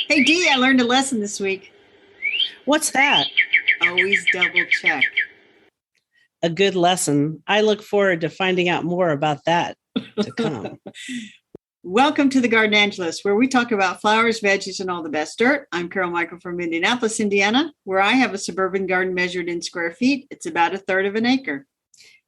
Hey, Dee, I learned a lesson this week. What's that? Always double check. A good lesson. I look forward to finding out more about that to come. Welcome to the Garden Angelist, where we talk about flowers, veggies, and all the best dirt. I'm Carol Michael from Indianapolis, Indiana, where I have a suburban garden measured in square feet. It's about a third of an acre.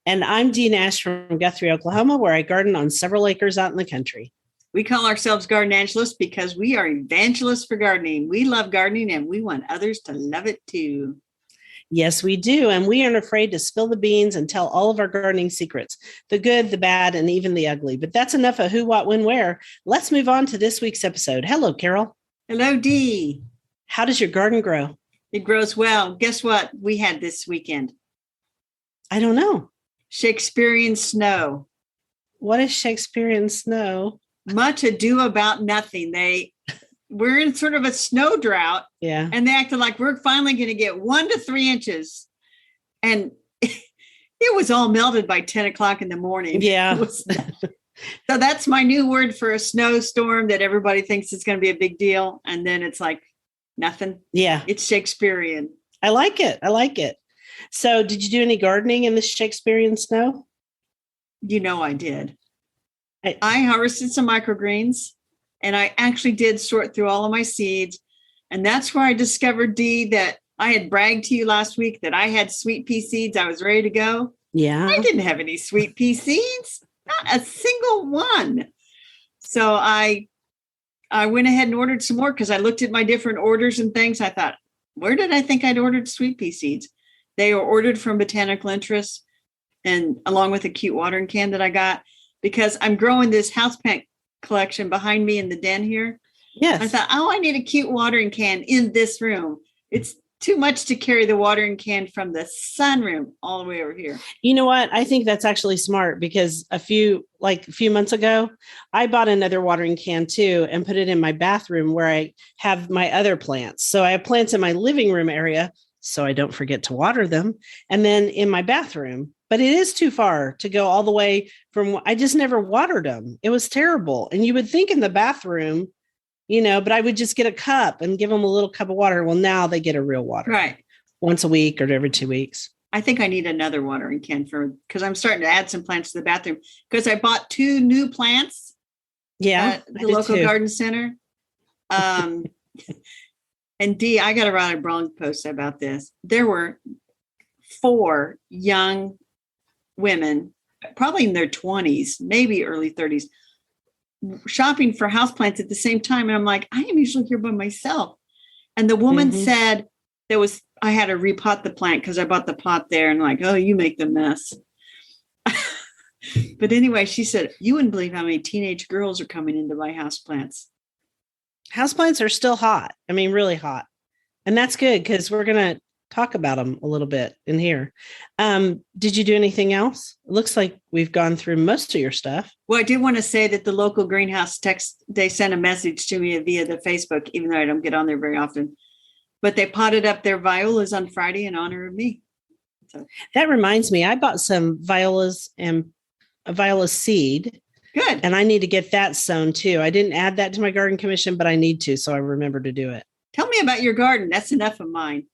And I'm Dee Nash from Guthrie, Oklahoma, where I garden on several acres out in the country. We call ourselves Garden Angelists because we are evangelists for gardening. We love gardening and we want others to love it too. Yes, we do. And we aren't afraid to spill the beans and tell all of our gardening secrets, the good, the bad, and even the ugly. But that's enough of who, what, when, where. Let's move on to this week's episode. Hello, Carol. Hello, Dee. How does your garden grow? It grows well. Guess what we had this weekend? I don't know. Shakespearean snow. What is Shakespearean snow? Much ado about nothing. We're in sort of a snow drought. Yeah. And they acted like we're finally going to get 1 to 3 inches. And it was all melted by 10 o'clock in the morning. Yeah. So that's my new word for a snowstorm that everybody thinks is going to be a big deal. And then it's like nothing. Yeah. It's Shakespearean. I like it. So did you do any gardening in the Shakespearean snow? You know, I did. I harvested some microgreens and I actually did sort through all of my seeds. And that's where I discovered, Dee, that I had bragged to you last week that I had sweet pea seeds. I was ready to go. Yeah. I didn't have any sweet pea seeds, not a single one. So I went ahead and ordered some more because I looked at my different orders and things. I thought, where did I think I'd ordered sweet pea seeds? They were ordered from Botanical Interest and along with a cute watering can that I got because I'm growing this houseplant collection behind me in the den here. Yes. I thought, I need a cute watering can in this room. It's too much to carry the watering can from the sunroom all the way over here. You know what? I think that's actually smart because a few months ago, I bought another watering can too and put it in my bathroom where I have my other plants. So I have plants in my living room area so I don't forget to water them. And then in my bathroom, but it is too far to go all the way from, I just never watered them. It was terrible. And you would think in the bathroom, but I would just get a cup and give them a little cup of water. Well, now they get a real water. Right. Once a week or every 2 weeks. I think I need another watering can because I'm starting to add some plants to the bathroom because I bought 2 new plants. Yeah. At the local garden center. And Dee, I got to write a blog post about this. There were 4 young women, probably in their 20s, maybe early 30s, shopping for houseplants at the same time. And I'm like, I am usually here by myself. And the woman said I had to repot the plant because I bought the pot there and like, oh, you make the mess. But anyway, she said, you wouldn't believe how many teenage girls are coming in to buy houseplants. Houseplants are still hot. I mean, really hot. And that's good because we're going to talk about them a little bit in here. Did you do anything else? It looks like we've gone through most of your stuff. Well, I did want to say that the local greenhouse they sent a message to me via the Facebook, even though I don't get on there very often. But they potted up their violas on Friday in honor of me. So. That reminds me, I bought some violas and a viola seed. Good. And I need to get that sown too. I didn't add that to my garden commission, but I need to, so I remember to do it. Tell me about your garden. That's enough of mine.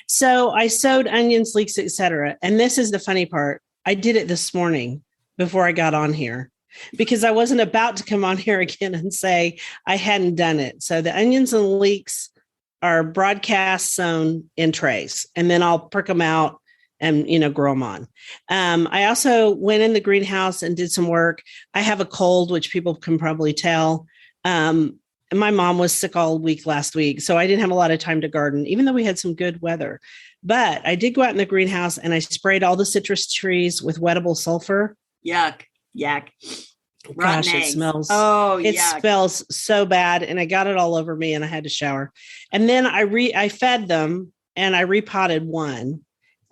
So I sowed onions, leeks, etc. And this is the funny part. I did it this morning before I got on here because I wasn't about to come on here again and say I hadn't done it. So the onions and leeks are broadcast sown in trays, and then I'll prick them out and, grow them on. I also went in the greenhouse and did some work. I have a cold, which people can probably tell. My mom was sick all week last week, so I didn't have a lot of time to garden, even though we had some good weather. But I did go out in the greenhouse and I sprayed all the citrus trees with wettable sulfur. Yuck. Gosh, it smells. Oh, it yuck. smells so bad. And I got it all over me and I had to shower. And then I fed them and I repotted one.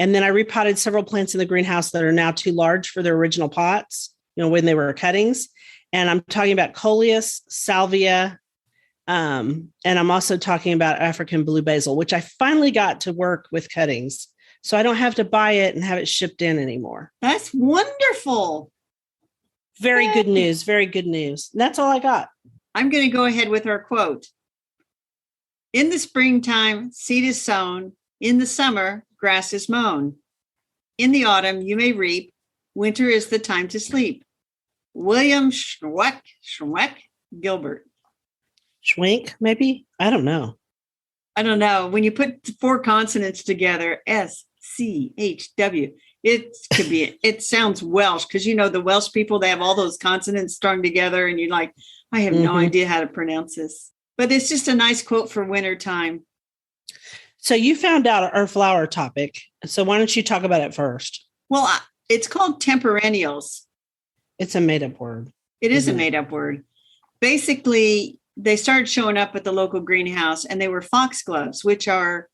And then I repotted several plants in the greenhouse that are now too large for their original pots, when they were cuttings. And I'm talking about coleus, salvia. And I'm also talking about African blue basil, which I finally got to work with cuttings. So I don't have to buy it and have it shipped in anymore. That's wonderful. Very good news. Very good news. That's all I got. I'm going to go ahead with our quote. In the springtime, seed is sown. In the summer, grass is mown. In the autumn, you may reap. Winter is the time to sleep. William Schweck Gilbert. Schwenk, maybe? I don't know. I don't know. When you put 4 consonants together, SCHW, it sounds Welsh because the Welsh people, they have all those consonants strung together and you're like, I have no idea how to pronounce this. But it's just a nice quote for winter time. So you found out our flower topic. So why don't you talk about it first? Well, it's called temperennials. It's a made-up word. It is a made-up word. Basically, they started showing up at the local greenhouse and they were foxgloves, which are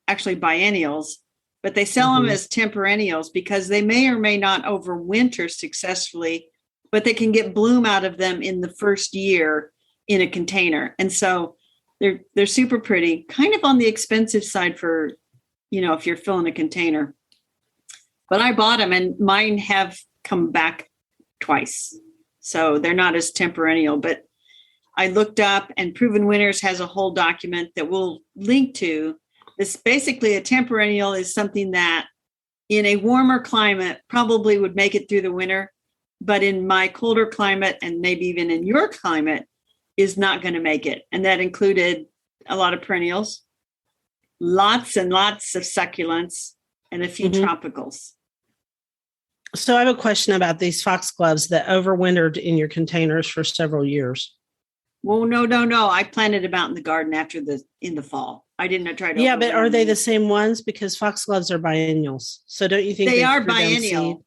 actually biennials, but they sell them as temperennials because they may or may not overwinter successfully, but they can get bloom out of them in the first year in a container. And so they're super pretty, kind of on the expensive side for, if you're filling a container. But I bought them and mine have come back twice. So they're not as temperennial, but I looked up and Proven Winners has a whole document that we'll link to. This basically a temperennial is something that in a warmer climate probably would make it through the winter, but in my colder climate and maybe even in your climate is not going to make it. And that included a lot of perennials, lots and lots of succulents, and a few tropicals. So I have a question about these foxgloves that overwintered in your containers for several years. Well, no. I planted them out in the garden in the fall. I didn't try to. Yeah, but are they the same ones? Because foxgloves are biennials. So don't you think they are biennial?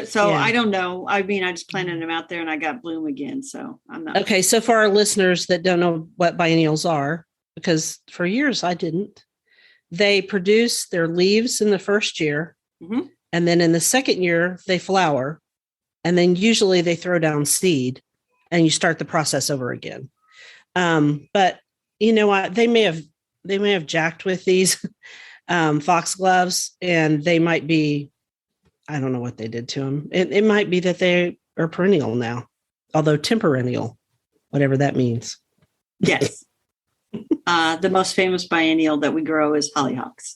So yeah. I don't know. I mean, I just planted them out there and I got bloom again. So I'm not. Okay. So for our listeners that don't know what biennials are, because for years I didn't, they produce their leaves in the first year. And then in the second year, they flower. And then usually they throw down seed and you start the process over again. But you know what? They may have jacked with these foxgloves and they might be, I don't know what they did to them. It might be that they are perennial now, although temperennial, whatever that means. Yes. The most famous biennial that we grow is hollyhocks.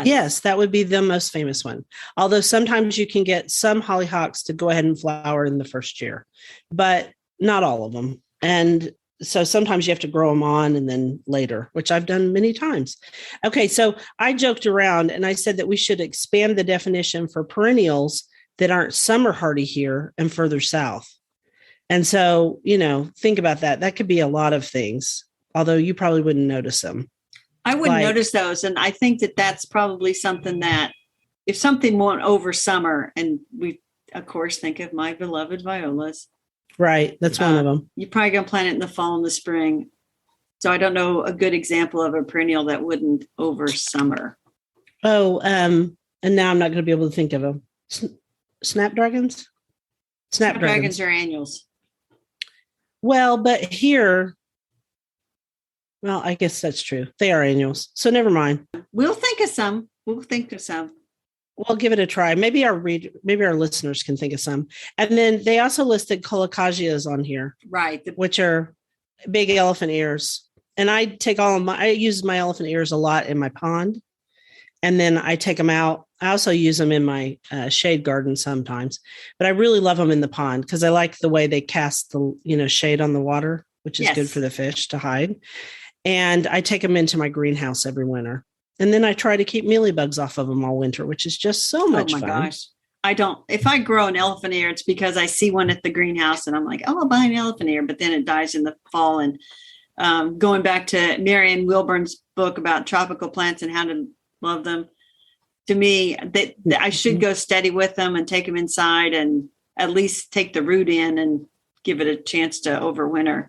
Yes, that would be the most famous one. Although sometimes you can get some hollyhocks to go ahead and flower in the first year, but not all of them. And so sometimes you have to grow them on and then later, which I've done many times. Okay, so I joked around and I said that we should expand the definition for perennials that aren't summer hardy here and further south. And so, think about that. That could be a lot of things, although you probably wouldn't notice them. I wouldn't notice those. And I think that that's probably something that if something won't over summer, and we, of course, think of my beloved violas. Right. That's one of them. You're probably going to plant it in the fall and the spring. So I don't know a good example of a perennial that wouldn't over summer. Oh, and now I'm not going to be able to think of them. Snapdragons? Snapdragons are annuals. Well, but here, well, I guess that's true. They are annuals. So never mind. We'll think of some. We'll give it a try. Maybe our listeners can think of some. And then they also listed colocageas on here. Right. Which are big elephant ears. And I use my elephant ears a lot in my pond. And then I take them out. I also use them in my shade garden sometimes. But I really love them in the pond because I like the way they cast the shade on the water, which is good for the fish to hide. And I take them into my greenhouse every winter. And then I try to keep mealybugs off of them all winter, which is just so much fun. Oh my gosh. If I grow an elephant ear, it's because I see one at the greenhouse and I'm like, I'll buy an elephant ear, but then it dies in the fall. And going back to Marianne Wilburn's book about tropical plants and how to love them, to me, I should go steady with them and take them inside and at least take the root in and give it a chance to overwinter.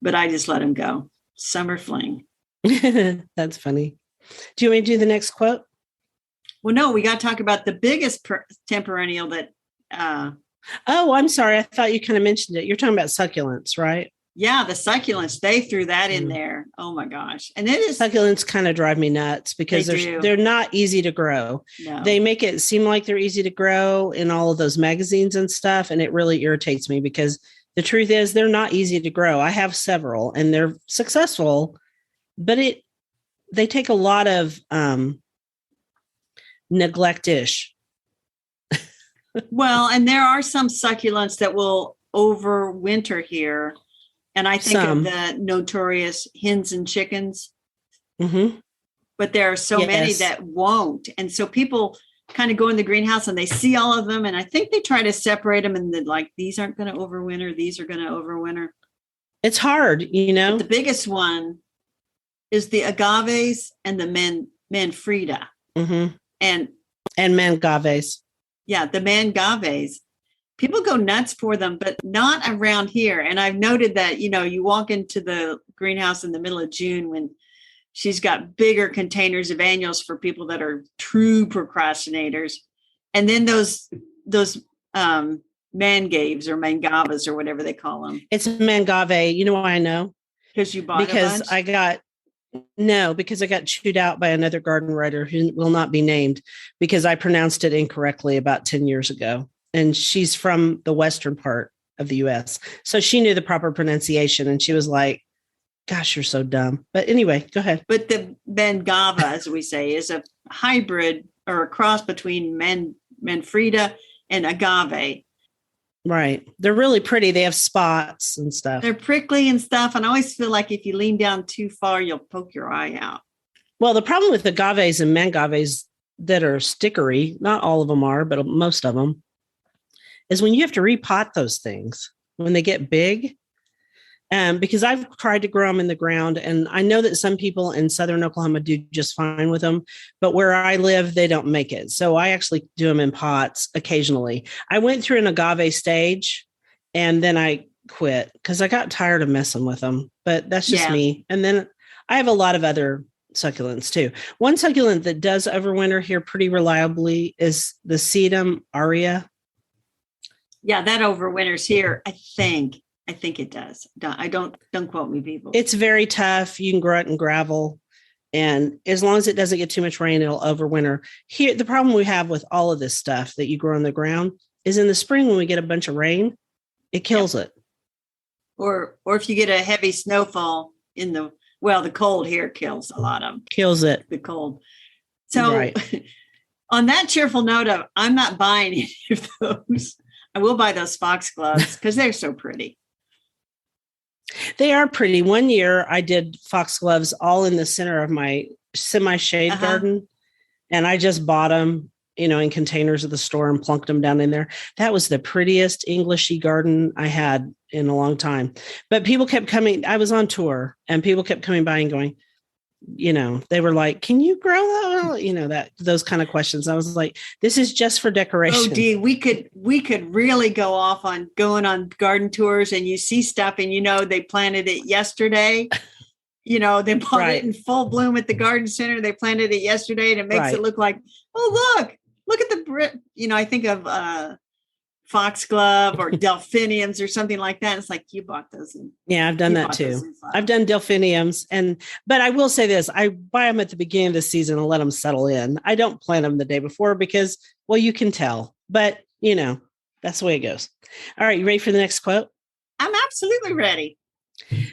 But I just let them go. Summer fling. That's funny. Do you want me to do the next quote? Well, no, we got to talk about the biggest temperennial that. Oh, I'm sorry. I thought you kind of mentioned it. You're talking about succulents, right? Yeah, the succulents. They threw that in there. Oh my gosh. And it is. Succulents kind of drive me nuts because they're not easy to grow. No. They make it seem like they're easy to grow in all of those magazines and stuff. And it really irritates me because the truth is they're not easy to grow. I have several and they're successful, but they take a lot of neglect-ish. Well, and there are some succulents that will overwinter here. And I think of the notorious hens and chickens. Mm-hmm. But there are so many that won't. And so people kind of go in the greenhouse and they see all of them. And I think they try to separate them and then like, these aren't going to overwinter. These are going to overwinter. It's hard, you know. But the biggest one is the agaves and the manfreda. Mm-hmm. And mangaves. Yeah, the mangaves. People go nuts for them, but not around here. And I've noted that, you know, you walk into the greenhouse in the middle of June when she's got bigger containers of annuals for people that are true procrastinators. And then those mangaves or mangavas or whatever they call them. It's mangave. You know why I know? Because you bought because a bunch? because I got chewed out by another garden writer who will not be named because I pronounced it incorrectly about 10 years ago. And she's from the western part of the US. So she knew the proper pronunciation and she was like, gosh, you're so dumb. But anyway, go ahead. But the mangava, as we say, is a hybrid or a cross between manfreda and agave. Right. They're really pretty. They have spots and stuff. They're prickly and stuff. And I always feel like if you lean down too far, you'll poke your eye out. Well, the problem with agaves and mangaves that are stickery, not all of them are, but most of them, is when you have to repot those things when they get big. Because I've tried to grow them in the ground, and I know that some people in southern Oklahoma do just fine with them, but where I live, they don't make it. So I actually do them in pots occasionally. I went through an agave stage, and then I quit because I got tired of messing with them, but that's just me. And then I have a lot of other succulents too. One succulent that does overwinter here pretty reliably is the sedum aurea. Yeah, that overwinters here, I think it does. Don't quote me, people. It's very tough. You can grow it in gravel. And as long as it doesn't get too much rain, it'll overwinter. Here, the problem we have with all of this stuff that you grow in the ground is in the spring when we get a bunch of rain, it kills it. Or if you get a heavy snowfall in the cold here kills a lot of them. Kills it. The cold. So on that cheerful note of I'm not buying any of those. I will buy those foxgloves because they're so pretty. They are pretty. One year I did foxgloves all in the center of my semi-shade garden. And I just bought them, in containers at the store and plunked them down in there. That was the prettiest Englishy garden I had in a long time. But people kept coming. I was on tour and people kept coming by and going, they were like, can you grow that? Those kind of questions. I was like, this is just for decoration. Oh, Dee, we could really go off on going on garden tours and you see stuff and, they planted it yesterday. They bought it in full bloom at the garden center. They planted it yesterday and it makes it look like, oh, look at the, I think of foxglove or delphiniums or something like that. It's like you bought those. I've done that too. I've done delphiniums, but I will say this: I buy them at the beginning of the season and let them settle in. I don't plant them the day before because, well, you can tell. But that's the way it goes. All right, you ready for the next quote? I'm absolutely ready.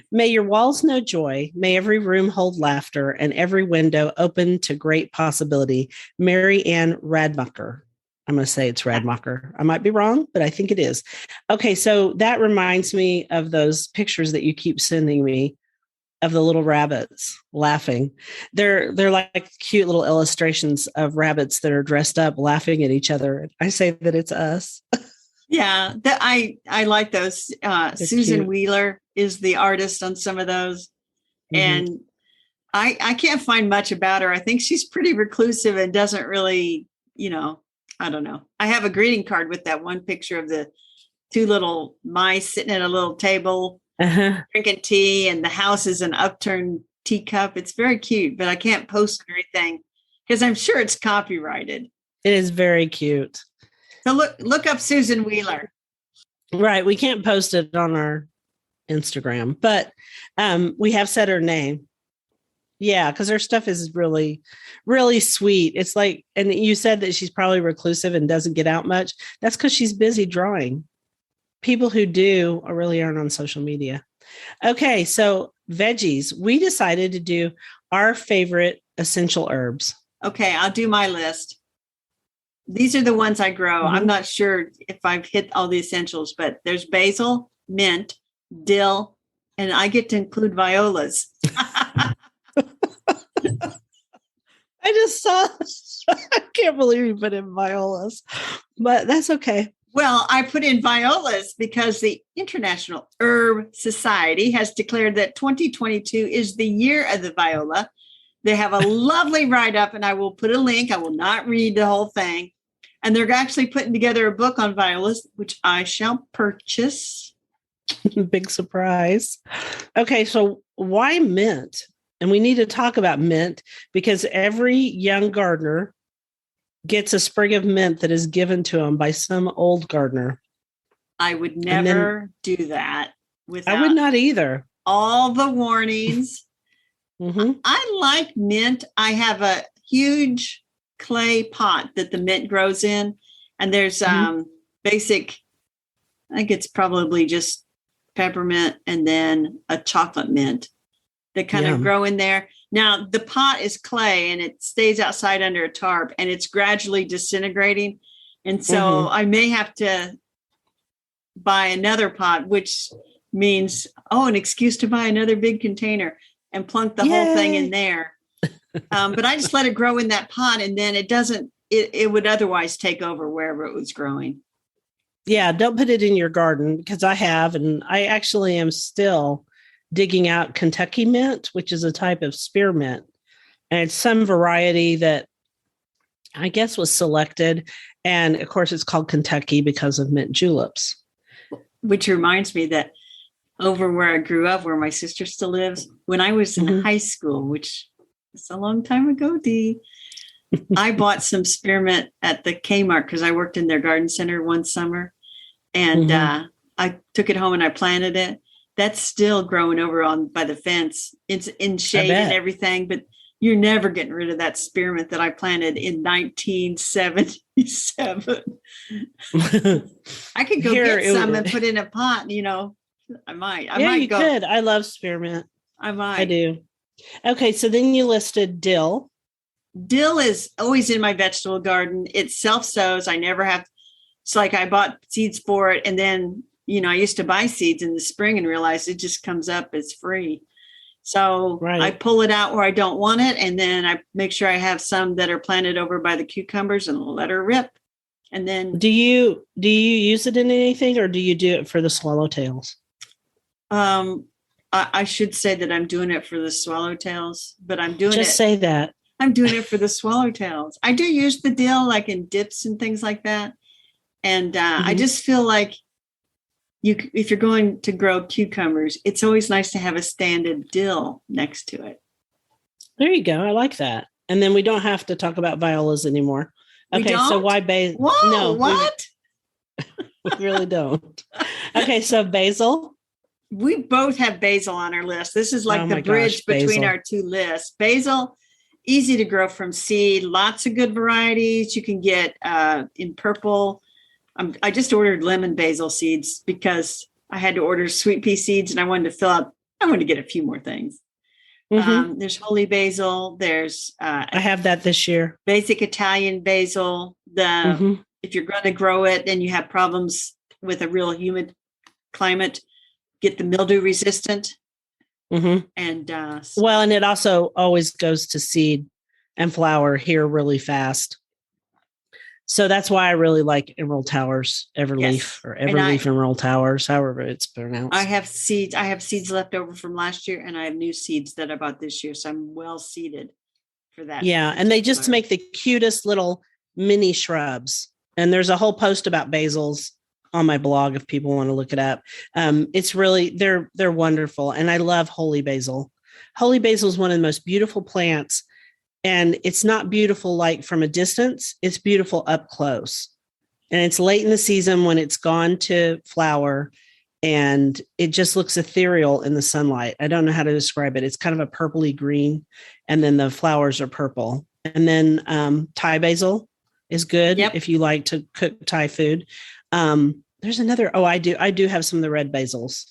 May your walls know joy. May every room hold laughter and every window open to great possibility. Mary Ann Radmacher. I'm going to say it's Radmacher. I might be wrong, but I think it is. Okay, so that reminds me of those pictures that you keep sending me of the little rabbits laughing. They're like cute little illustrations of rabbits that are dressed up laughing at each other. I say that it's us. Yeah, I like those. Susan cute. Wheeler is the artist on some of those. Mm-hmm. And I can't find much about her. I think she's pretty reclusive and doesn't really, I don't know. I have a greeting card with that one picture of the two little mice sitting at a little table, drinking tea, and the house is an upturned teacup. It's very cute, but I can't post everything because I'm sure it's copyrighted. It is very cute. So look up Susan Wheeler. Right. We can't post it on our Instagram, but we have said her name. Yeah, because her stuff is really, really sweet. It's like, and you said that she's probably reclusive and doesn't get out much. That's because she's busy drawing. People who do really aren't on social media. Okay, so veggies. We decided to do our favorite essential herbs. Okay, I'll do my list. These are the ones I grow. I'm not sure if I've hit all the essentials, but there's basil, mint, dill, and I get to include violas. I just saw, I can't believe you put in violas, but that's okay. Well, I put in violas because the International Herb Society has declared that 2022 is the year of the viola. They have a lovely write-up, and I will put a link. I will not read the whole thing. And they're actually putting together a book on violas, which I shall purchase. Big surprise. Okay, so why mint? And we need to talk about mint because every young gardener gets a sprig of mint that is given to them by some old gardener. I would never do that without I would not either. all the warnings. I like mint. I have a huge clay pot that the mint grows in, and there's basic, I think it's probably just peppermint and then a chocolate mint that kind of grow in there. Now the pot is clay and it stays outside under a tarp and it's gradually disintegrating. And so I may have to buy another pot, which means, an excuse to buy another big container and plunk the whole thing in there. But I just let it grow in that pot, and then it would otherwise take over wherever it was growing. Yeah, don't put it in your garden because I have, and I actually am still digging out Kentucky mint, which is a type of spearmint. And it's some variety that I guess was selected. And of course, it's called Kentucky because of mint juleps. Which reminds me that over where I grew up, where my sister still lives, when I was in high school, which is a long time ago, Dee, I bought some spearmint at the Kmart because I worked in their garden center one summer. And I took it home and I planted it. That's still growing over by the fence. It's in shade and everything, but you're never getting rid of that spearmint that I planted in 1977. I could go get some and put in a pot, I might. You could. I love spearmint. I might. I do. Okay, so then you listed dill. Dill is always in my vegetable garden. It self-sows. I never have. It's like I bought seeds for it, and then, I used to buy seeds in the spring and realized it just comes up as free. So I pull it out where I don't want it, and then I make sure I have some that are planted over by the cucumbers and let her rip. And then do you use it in anything, or do you do it for the swallowtails? I should say that I'm doing it for the swallowtails, but I'm doing Just say that. I'm doing it for the swallowtails. I do use the dill like in dips and things like that. And I just feel like if you're going to grow cucumbers, it's always nice to have a stand of dill next to it. There you go. I like that. And then we don't have to talk about violas anymore. Okay, so why basil? Whoa, no, what? We really don't. Okay, so basil. We both have basil on our list. This is like the bridge between our two lists. Basil, easy to grow from seed. Lots of good varieties. You can get in purple. I just ordered lemon basil seeds because I had to order sweet pea seeds and I wanted to get a few more things. There's holy basil. There's I have that this year. Basic Italian basil. If you're going to grow it and you have problems with a real humid climate, get the mildew resistant. And and it also always goes to seed and flower here really fast. So that's why I really like Emerald Towers, Everleaf, or Everleaf Emerald Towers, however it's pronounced. I have seeds left over from last year, and I have new seeds that I bought this year. So I'm well seeded for that. Yeah, and they just make the cutest little mini shrubs. And there's a whole post about basils on my blog if people want to look it up. It's really, they're wonderful. And I love holy basil. Holy basil is one of the most beautiful plants. And it's not beautiful like from a distance, it's beautiful up close. And it's late in the season when it's gone to flower and it just looks ethereal in the sunlight. I don't know how to describe it. It's kind of a purpley green and then the flowers are purple. And then Thai basil is good if you like to cook Thai food. There's another, I do have some of the red basils.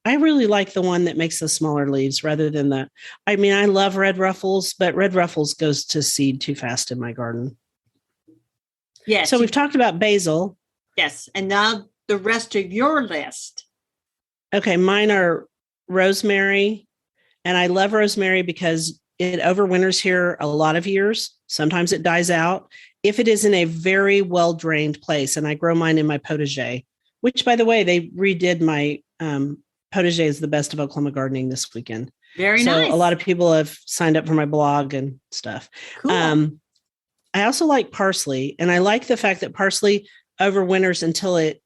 I really like the one that makes the smaller leaves rather than I mean, I love red ruffles, but red ruffles goes to seed too fast in my garden. Yes. So we've talked about basil. Yes. And now the rest of your list. Okay. Mine are rosemary. And I love rosemary because it overwinters here a lot of years. Sometimes it dies out. If it is in a very well-drained place, and I grow mine in my potager, which, by the way, they redid my potager is the best of Oklahoma gardening this weekend. Very nice. So a lot of people have signed up for my blog and stuff. Cool. I also like parsley, and I like the fact that parsley overwinters until it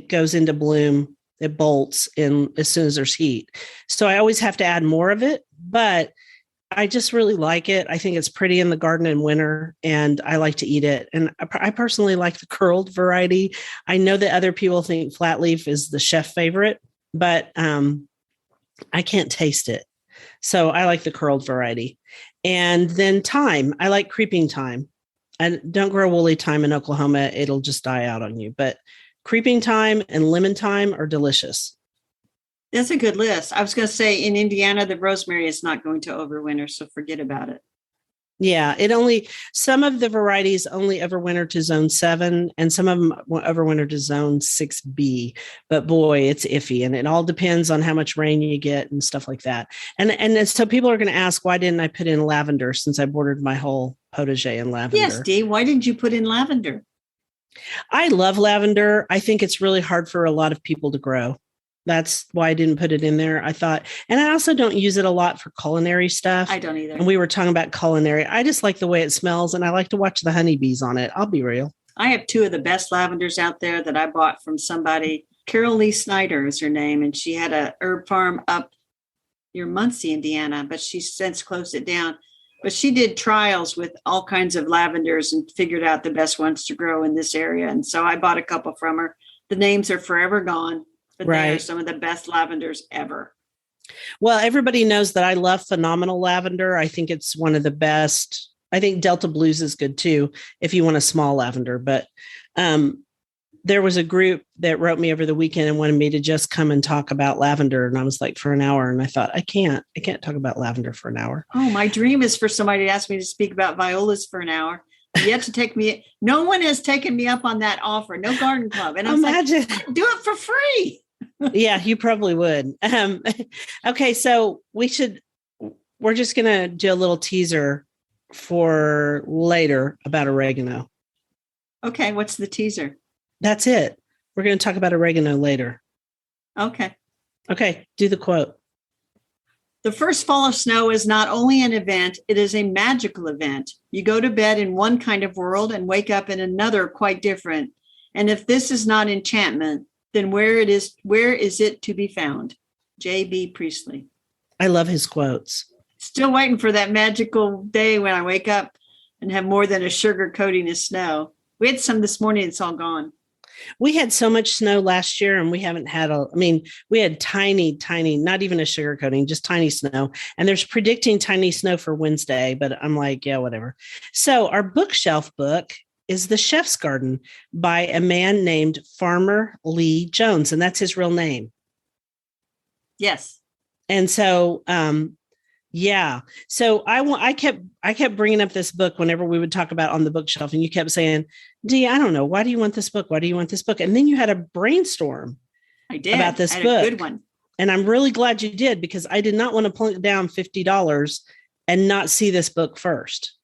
goes into bloom. It bolts in as soon as there's heat. So I always have to add more of it, but I just really like it. I think it's pretty in the garden in winter, and I like to eat it. And I personally like the curled variety. I know that other people think flat leaf is the chef favorite, but I can't taste it. So I like the curled variety. And then thyme. I like creeping thyme. I don't grow woolly thyme in Oklahoma. It'll just die out on you. But creeping thyme and lemon thyme are delicious. That's a good list. I was going to say in Indiana, the rosemary is not going to overwinter, so forget about it. Yeah, some of the varieties only overwinter to zone 7 and some of them overwinter to zone 6B. But boy, it's iffy. And it all depends on how much rain you get and stuff like that. And so people are going to ask, why didn't I put in lavender since I bordered my whole potager in lavender? Yes, Dee, why didn't you put in lavender? I love lavender. I think it's really hard for a lot of people to grow. That's why I didn't put it in there. I thought, and I also don't use it a lot for culinary stuff. I don't either. And we were talking about culinary. I just like the way it smells, and I like to watch the honeybees on it. I'll be real. I have 2 of the best lavenders out there that I bought from somebody. Carol Lee Snyder is her name, and she had a herb farm up near Muncie, Indiana, but she's since closed it down. But she did trials with all kinds of lavenders and figured out the best ones to grow in this area. And so I bought a couple from her. The names are forever gone. But right. They are some of the best lavenders ever. Well, everybody knows that I love phenomenal lavender. I think it's one of the best. I think Delta Blues is good too, if you want a small lavender. But there was a group that wrote me over the weekend and wanted me to just come and talk about lavender. And I was like, for an hour. And I thought, I can't talk about lavender for an hour. Oh, my dream is for somebody to ask me to speak about violas for an hour. Yet to take me. No one has taken me up on that offer. No garden club. And I was like, do it for free. Yeah, you probably would. Okay, so we're just going to do a little teaser for later about oregano. Okay, what's the teaser? That's it. We're going to talk about oregano later. Okay, do the quote. The first fall of snow is not only an event, it is a magical event. You go to bed in one kind of world and wake up in another quite different. And if this is not enchantment, then where is it to be found? J.B. Priestley. I love his quotes. Still waiting for that magical day when I wake up and have more than a sugar coating of snow. We had some this morning. It's all gone. We had so much snow last year and we haven't had we had tiny, not even a sugar coating, just tiny snow. And there's predicting tiny snow for Wednesday, but I'm like, yeah, whatever. So our bookshelf book is The Chef's Garden by a man named Farmer Lee Jones. And that's his real name. Yes. And so, yeah. So I kept bringing up this book whenever we would talk about on the bookshelf, and you kept saying, Dee, I don't know. Why do you want this book? Why do you want this book? And then you had a brainstorm. I did. About this book. A good one. And I'm really glad you did, because I did not want to plunk down $50 and not see this book first.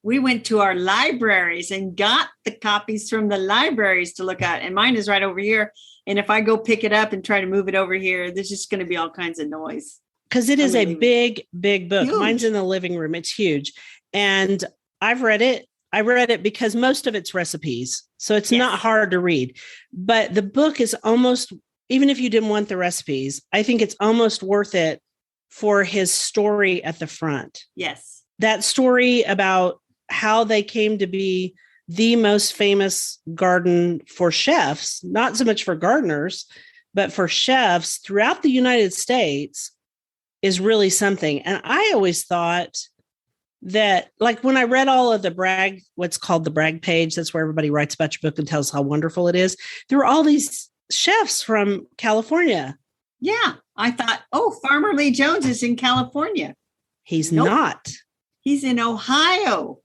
We went to our libraries and got the copies from the libraries to look at. And mine is right over here. And if I go pick it up and try to move it over here, there's just going to be all kinds of noise. Because it is a big book. Huge. Mine's in the living room. It's huge. And I've read it. I read it because most of it's recipes. So it's not hard to read. But the book is almost, even if you didn't want the recipes, I think it's almost worth it for his story at the front. Yes. That story about how they came to be the most famous garden for chefs, not so much for gardeners, but for chefs throughout the United States, is really something. And I always thought that, like, when I read all of the what's called the brag page, that's where everybody writes about your book and tells how wonderful it is. There were all these chefs from California. Yeah. I thought, oh, Farmer Lee Jones is in California. He's not. He's in Ohio.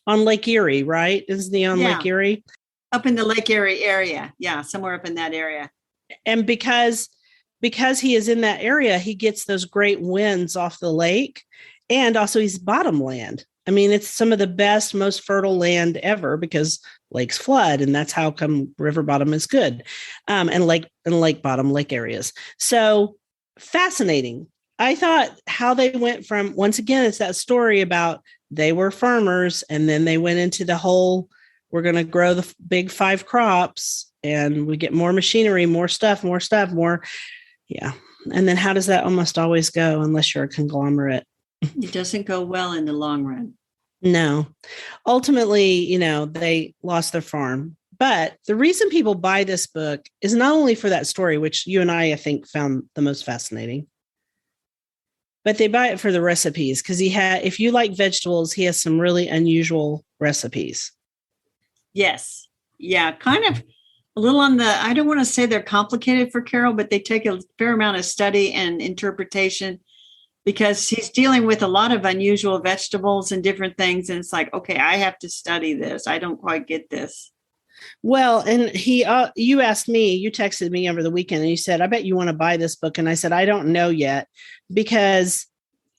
On Lake Erie, right? Isn't he on Lake Erie? Up in the Lake Erie area. Yeah, somewhere up in that area. And because he is in that area, he gets those great winds off the lake. And also he's bottomland. I mean, it's some of the best, most fertile land ever because lakes flood, and that's how come river bottom is good. And lake bottom, lake areas. So fascinating. I thought how they went from, once again, it's that story about they were farmers and then they went into the whole, we're going to grow the big 5 crops and we get more machinery, more stuff. Yeah. And then how does that almost always go unless you're a conglomerate? It doesn't go well in the long run. No. Ultimately, they lost their farm. But the reason people buy this book is not only for that story, which you and I think, found the most fascinating, but they buy it for the recipes because if you like vegetables, he has some really unusual recipes. Yes. Yeah. Kind of a little on I don't want to say they're complicated for Carol, but they take a fair amount of study and interpretation because he's dealing with a lot of unusual vegetables and different things. And it's like, okay, I have to study this. I don't quite get this. Well, and you texted me over the weekend and you said, I bet you want to buy this book. And I said, I don't know yet because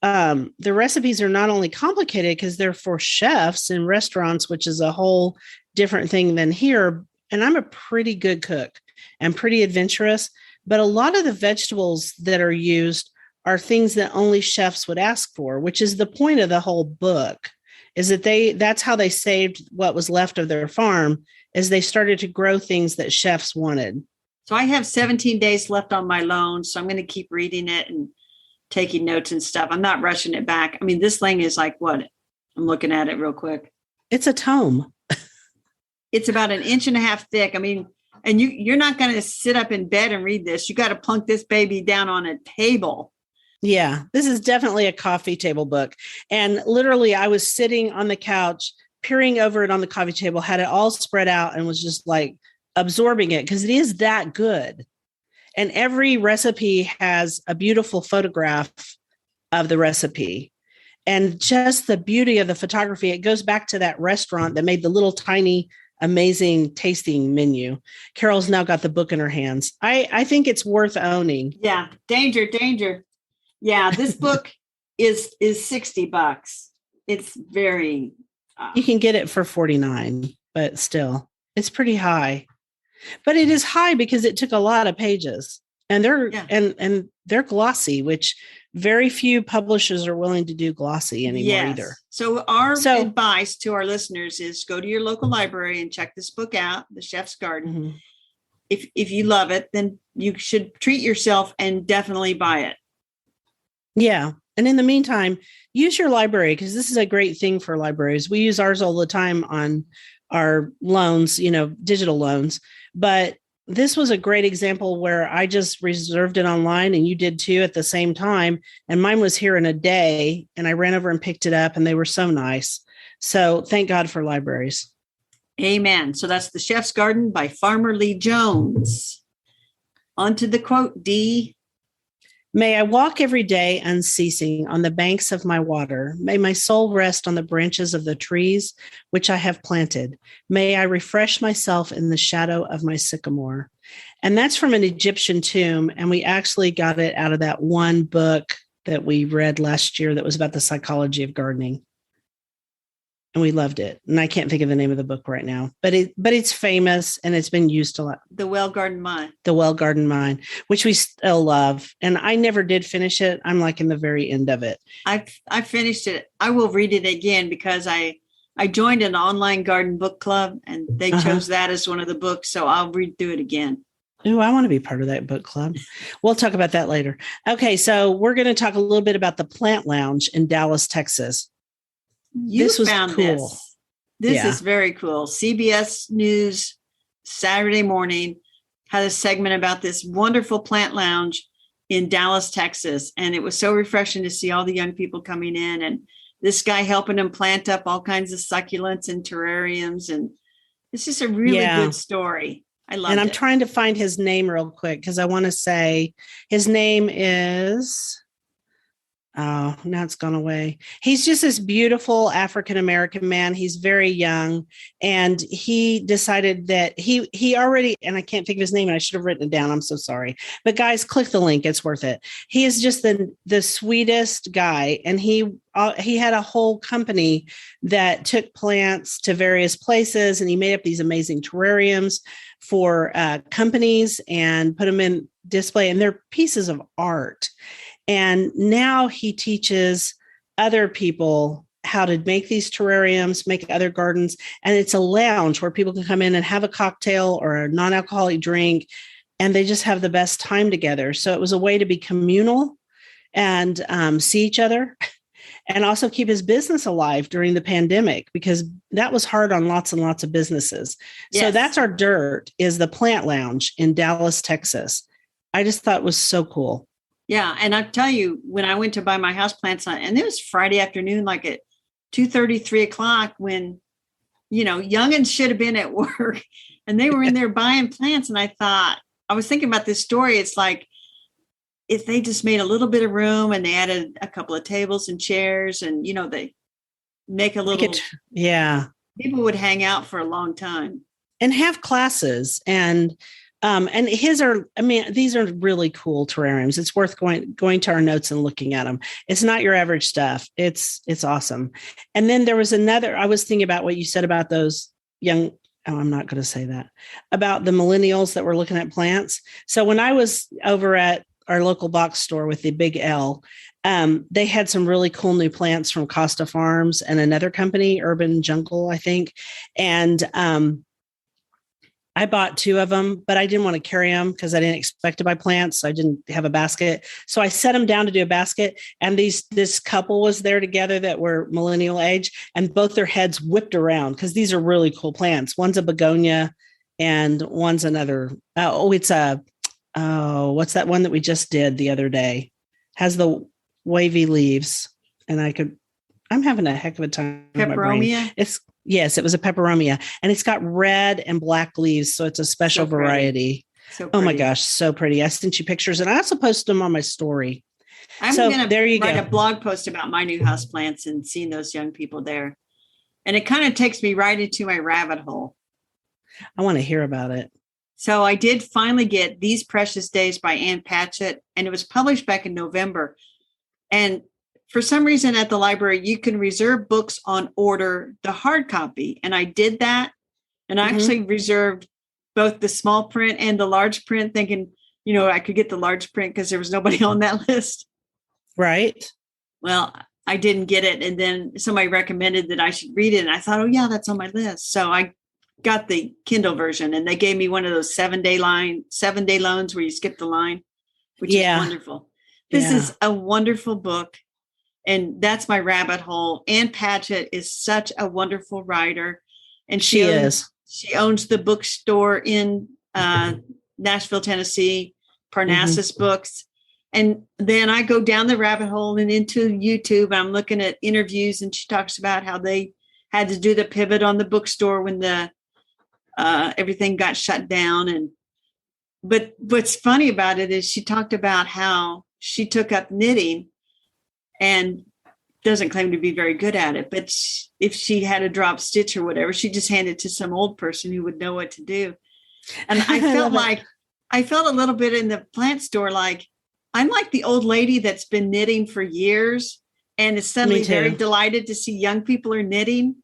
the recipes are not only complicated because they're for chefs in restaurants, which is a whole different thing than here. And I'm a pretty good cook and pretty adventurous, but a lot of the vegetables that are used are things that only chefs would ask for, which is the point of the whole book, is that that's how they saved what was left of their farm, is they started to grow things that chefs wanted. So I have 17 days left on my loan. So I'm going to keep reading it and taking notes and stuff. I'm not rushing it back. I mean, this thing is like what? I'm looking at it real quick. It's a tome. It's about 1.5 inches thick. I mean, and you're not going to sit up in bed and read this. You got to plunk this baby down on a table. Yeah, this is definitely a coffee table book. And literally, I was sitting on the couch, peering over it on the coffee table, had it all spread out and was just like absorbing it because it is that good. And every recipe has a beautiful photograph of the recipe. And just the beauty of the photography, it goes back to that restaurant that made the little tiny, amazing tasting menu. Carol's now got the book in her hands. I think it's worth owning. Yeah, danger. Yeah, this book is $60. It's very. You can get it for $49, but still, it's pretty high. But it is high because it took a lot of pages, and they're glossy, which very few publishers are willing to do glossy anymore either. So our advice to our listeners is go to your local library and check this book out, The Chef's Garden. Mm-hmm. If you love it, then you should treat yourself and definitely buy it. Yeah. And in the meantime, use your library because this is a great thing for libraries. We use ours all the time on our loans, digital loans. But this was a great example where I just reserved it online and you did too at the same time. And mine was here in a day and I ran over and picked it up and they were so nice. So thank God for libraries. Amen. So that's The Chef's Garden by Farmer Lee Jones. On to the quote, Dee. May I walk every day unceasing on the banks of my water. May my soul rest on the branches of the trees which I have planted. May I refresh myself in the shadow of my sycamore. And that's from an Egyptian tomb. And we actually got it out of that one book that we read last year that was about the psychology of gardening. And we loved it. And I can't think of the name of the book right now, but it's famous and it's been used a lot. The Well-Gardened Mind. The Well-Gardened Mind, which we still love. And I never did finish it. I'm like in the very end of it. I finished it. I will read it again because I joined an online garden book club and they chose that as one of the books. So I'll read through it again. Ooh, I want to be part of that book club. We'll talk about that later. Okay. So we're going to talk a little bit about the Plant Lounge in Dallas, Texas. This was cool. This is very cool. CBS News Saturday morning had a segment about this wonderful plant lounge in Dallas, Texas. And it was so refreshing to see all the young people coming in and this guy helping them plant up all kinds of succulents and terrariums. And it's just a really good story. I loved And I'm it. trying to find his name real quick because I want to say his name is. Oh, now it's gone away. He's just this beautiful African-American man. He's very young, and he decided that he already, and I can't think of his name, and I should have written it down. I'm so sorry. But guys, click the link. It's worth it. He is just the sweetest guy. And he had a whole company that took plants to various places, and he made up these amazing terrariums for companies and put them in display, and they're pieces of art. And now he teaches other people how to make these terrariums, make other gardens. And it's a lounge where people can come in and have a cocktail or a non-alcoholic drink, and they just have the best time together. So it was a way to be communal and see each other, and also keep his business alive during the pandemic, because that was hard on lots and lots of businesses. Yes. So that's our dirt, is the Plant Lounge in Dallas, Texas. I just thought it was so cool. Yeah. And I tell you, when I went to buy my houseplants, and it was Friday afternoon, like at 2:30, 3 o'clock, when, youngins should have been at work, and they were in there buying plants. And I was thinking about this story. It's like, if they just made a little bit of room and they added a couple of tables and chairs, and, they make a little, people would hang out for a long time. And have classes. And these are really cool terrariums. It's worth going to our notes and looking at them. It's not your average stuff. It's awesome. And then there was another, I was thinking about what you said about those young, I'm not going to say that, about the millennials that were looking at plants. So when I was over at our local box store with the big L, they had some really cool new plants from Costa Farms and another company, Urban Jungle, I think. And, I bought 2 of them, but I didn't want to carry them because I didn't expect to buy plants. So I didn't have a basket. So I set them down to do a basket. And this couple was there together that were millennial age, and both their heads whipped around because these are really cool plants. One's a begonia and one's another. What's that one that we just did the other day? Has the wavy leaves. And I'm having a heck of a time. Peperomia? Yes, it was a peperomia, and it's got red and black leaves. So it's a special variety. So oh my gosh, so pretty. I sent you pictures, and I also posted them on my story. I'm going to write a blog post about my new houseplants and seeing those young people there. And it kind of takes me right into my rabbit hole. I want to hear about it. So I did finally get These Precious Days by Ann Patchett, and it was published back in November. And for some reason at the library, you can reserve books on order, the hard copy. And I did that. And I actually reserved both the small print and the large print, thinking, I could get the large print because there was nobody on that list. Right. Well, I didn't get it. And then somebody recommended that I should read it. And I thought, oh, yeah, that's on my list. So I got the Kindle version, and they gave me one of those 7-day loans where you skip the line, which is wonderful. This is a wonderful book. And that's my rabbit hole. Ann Patchett is such a wonderful writer. And she owns the bookstore in Nashville, Tennessee, Parnassus Books. And then I go down the rabbit hole and into YouTube. And I'm looking at interviews, and she talks about how they had to do the pivot on the bookstore when the everything got shut down. But what's funny about it is she talked about how she took up knitting, and doesn't claim to be very good at it. But if she had a drop stitch or whatever, she just handed it to some old person who would know what to do. And I felt a little bit in the plant store, like I'm like the old lady that's been knitting for years and is suddenly very delighted to see young people are knitting.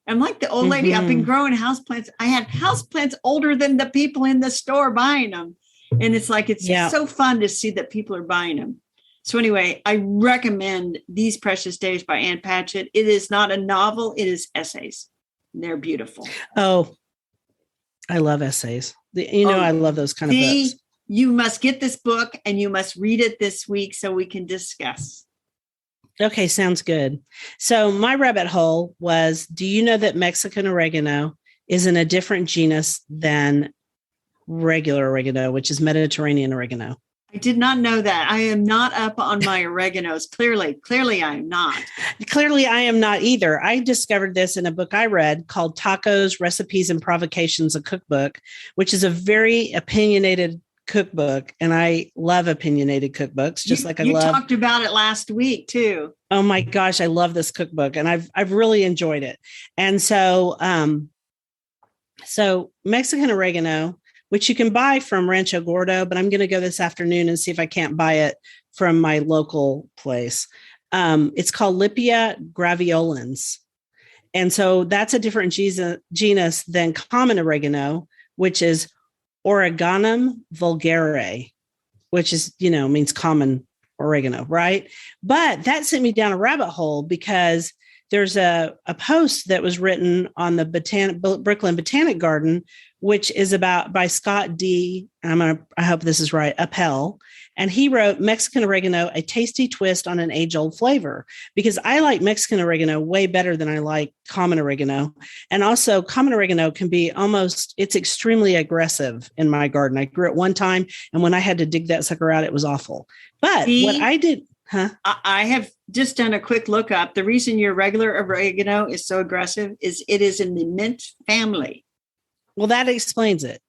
I'm like the old lady. I've been growing houseplants. I have houseplants older than the people in the store buying them. And it's like, it's so fun to see that people are buying them. So anyway, I recommend These Precious Days by Ann Patchett. It is not a novel. It is essays. They're beautiful. Oh, I love essays. I love those kind of books. You must get this book, and you must read it this week so we can discuss. Okay, sounds good. So my rabbit hole was, do you know that Mexican oregano is in a different genus than regular oregano, which is Mediterranean oregano? I did not know that. I am not up on my oreganos. Clearly I am not. Clearly, I am not either. I discovered this in a book I read called Tacos, Recipes, and Provocations, a cookbook, which is a very opinionated cookbook. And I love opinionated cookbooks, just like I You love. talked about it last week too. Oh my gosh, I love this cookbook, and I've really enjoyed it. And so, so Mexican oregano, which you can buy from Rancho Gordo, but I'm going to go this afternoon and see if I can't buy it from my local place. It's called Lipia graveolens. And so that's a different genus than common oregano, which is Oreganum vulgare, which is, means common oregano, right? But that sent me down a rabbit hole because there's a post that was written on the Brooklyn Botanic Garden, which is by Scott D. I hope this is right, Appel. And he wrote Mexican oregano, a tasty twist on an age-old flavor, because I like Mexican oregano way better than I like common oregano. And also common oregano can be it's extremely aggressive in my garden. I grew it one time, and when I had to dig that sucker out, it was awful. But what I did, I have just done a quick look up. The reason your regular oregano is so aggressive is it is in the mint family. Well, that explains it.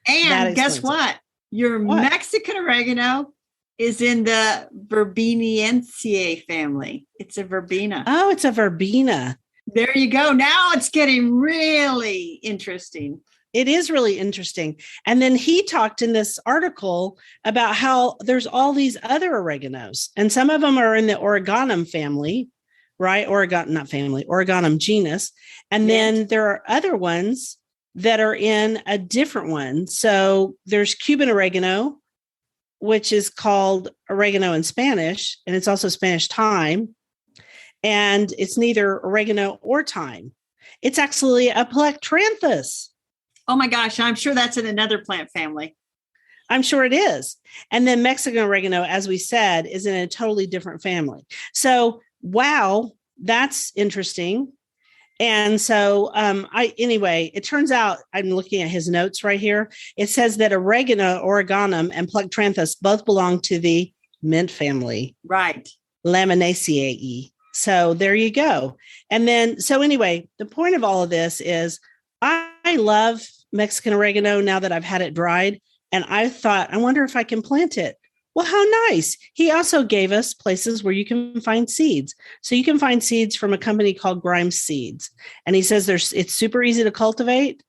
And guess what? Your Mexican oregano is in the Verbenniaceae family. It's a verbena. Oh, it's a verbena. There you go. Now it's getting really interesting. It is really interesting. And then he talked in this article about how there's all these other oreganos, and some of them are in the oreganum family, right? Oreganum genus. And then there are other ones that are in a different one. So there's Cuban oregano, which is called oregano in Spanish, and it's also Spanish thyme. And it's neither oregano or thyme. It's actually a plectranthus. Oh my gosh, I'm sure that's in another plant family. I'm sure it is. And then Mexican oregano, as we said, is in a totally different family. So, wow, that's interesting. And so anyway, it turns out, I'm looking at his notes right here. It says that oregano, oreganum, and plectranthus both belong to the mint family. Right. Laminaceae. So there you go. And then, so anyway, the point of all of this is I love Mexican oregano now that I've had it dried. And I thought, I wonder if I can plant it. Well, how nice. He also gave us places where you can find seeds. So you can find seeds from a company called Grimes Seeds. And he says it's super easy to cultivate,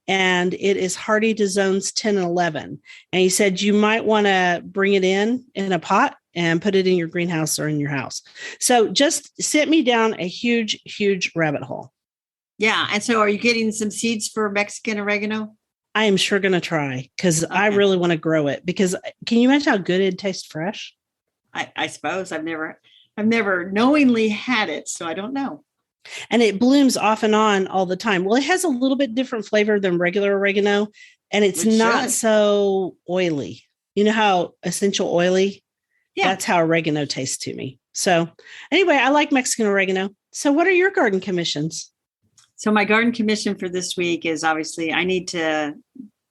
and it is hardy to zones 10 and 11. And he said you might want to bring it in a pot and put it in your greenhouse or in your house. So just sent me down a huge, huge rabbit hole. Yeah. And so are you getting some seeds for Mexican oregano? I am sure going to try because I really want to grow it, because can you imagine how good it tastes fresh? I suppose I've never knowingly had it, so I don't know. And it blooms off and on all the time. Well, it has a little bit different flavor than regular oregano, and it's not so oily. You know how essential oily? Yeah. That's how oregano tastes to me. So anyway, I like Mexican oregano. So what are your garden commissions? So my garden commission for this week is obviously I need to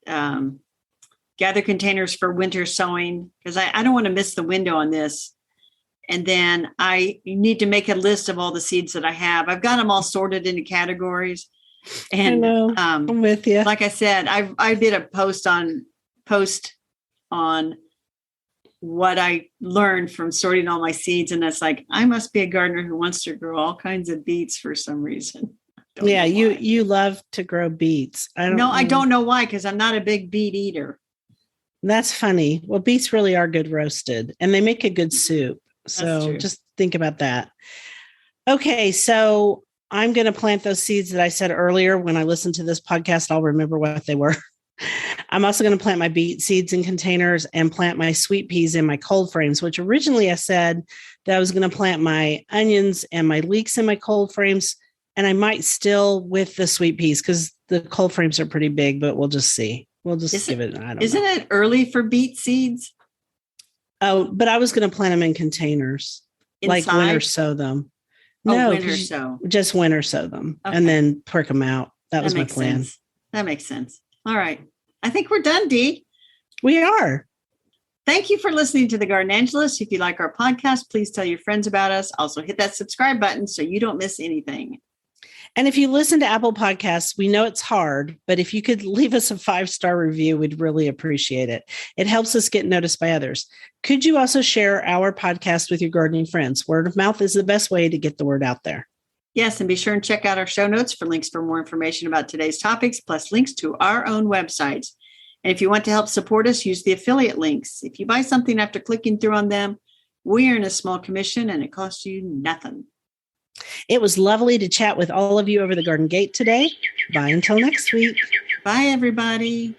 gather containers for winter sowing, because I don't want to miss the window on this. And then I need to make a list of all the seeds that I have. I've got them all sorted into categories. And I know. I'm with you. Like I said, I did a post on what I learned from sorting all my seeds. And that's like, I must be a gardener who wants to grow all kinds of beets for some reason. Yeah, you love to grow beets. I don't know why, because I'm not a big beet eater. That's funny. Well, beets really are good roasted, and they make a good soup. So just think about that. Okay, so I'm going to plant those seeds that I said earlier. When I listen to this podcast, I'll remember what they were. I'm also going to plant my beet seeds in containers and plant my sweet peas in my cold frames, which originally I said that I was going to plant my onions and my leeks in my cold frames. And I might still with the sweet peas, because the cold frames are pretty big, but we'll just see. We'll just give it. I don't know. Isn't it early for beet seeds? Oh, but I was going to plant them in containers, like winter sow them. No, winter sow. Just winter sow them and then perk them out. That was my plan. That makes sense. All right. I think we're done, Dee. We are. Thank you for listening to The Garden Angelist. If you like our podcast, please tell your friends about us. Also hit that subscribe button so you don't miss anything. And if you listen to Apple Podcasts, we know it's hard, but if you could leave us a 5-star review, we'd really appreciate it. It helps us get noticed by others. Could you also share our podcast with your gardening friends? Word of mouth is the best way to get the word out there. Yes, and be sure and check out our show notes for links for more information about today's topics, plus links to our own websites. And if you want to help support us, use the affiliate links. If you buy something after clicking through on them, we earn a small commission and it costs you nothing. It was lovely to chat with all of you over the garden gate today. Bye until next week. Bye, everybody.